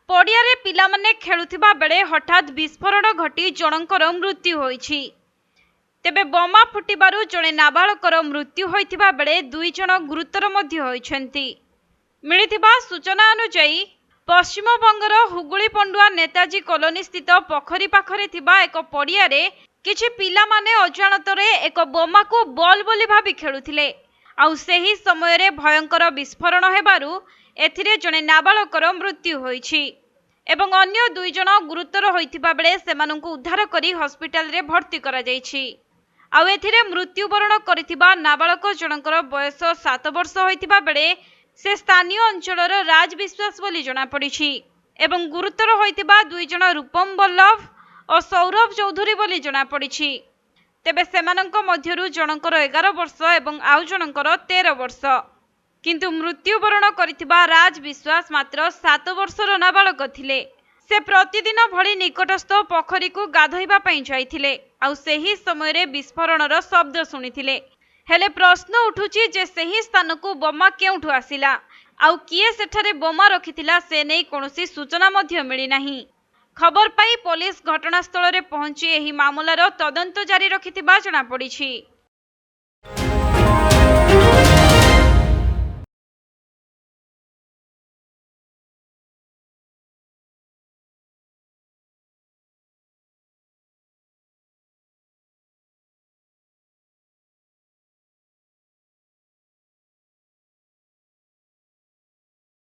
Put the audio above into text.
पड़ियारे पिलामाने खेलुथिबा बेले हठात विस्फोरण घटी जनकर मृत्यु होईछि। तेबे बोमा फुटिबारु जणे नाबालकर मृत्यु होइथिबा बेले दुई जण गुरुतर मध्य होइछन्ति। मिलिथिबा सूचना अनुसार पश्चिमबंगर हुगुली पंडुआ नेताजी कॉलोनी स्थित पोखरी पाखरे थिबा एक पड़ियारे किछि पिलामाने अजाणतरे एक बोमा को बॉल बोली भाबी खेलुथिले। आउ सेही समय रे भयंकर विस्फोरण हेबारु एथिरे जणे नाबालकर मृत्यु होइछि एवं अन्य दुई जण गुरुतर होइथिबा बेले सेमानंकु उद्धार करी हॉस्पिटल रे भर्ती करा जाइछि। आउ एथिरे मृत्युवरण करिथिबा नाबालक जनकर बयस 7 वर्ष होइथिबा बेले से स्थानीय अंचलर राज विश्वास बोली जणा पड़िछि एवं गुरुतर होइथिबा दुई जण रूपम बल्लभ और सौरभ चौधरी बोली जणा पड़िछि। तेबे सेमानंक मध्यरु जनकर 11 वर्ष एवं आउ जनकर 13 वर्ष, किंतु मृत्युवरण करिथिबा राज विश्वास मात्र 7 वर्षर नाबालक थिले। से प्रतिदिन भली निकटस्थ पोखरी को गाधोइबा पई जाइथिले आउ सेही समय रे विस्फोरणर शब्द सुनिथिले। हेले प्रश्न उठुछि जे सेही स्थान को बोमा केउठु आसिला आउ किए सेठारे बोमा रखिथिला से नै कोनोसी सूचना मध्य मिली नाही। खबर पाई पुलिस घटनास्थल रे पहुंची एही मामलार तदंत जारी रखिथिबा जणा पड़िछि।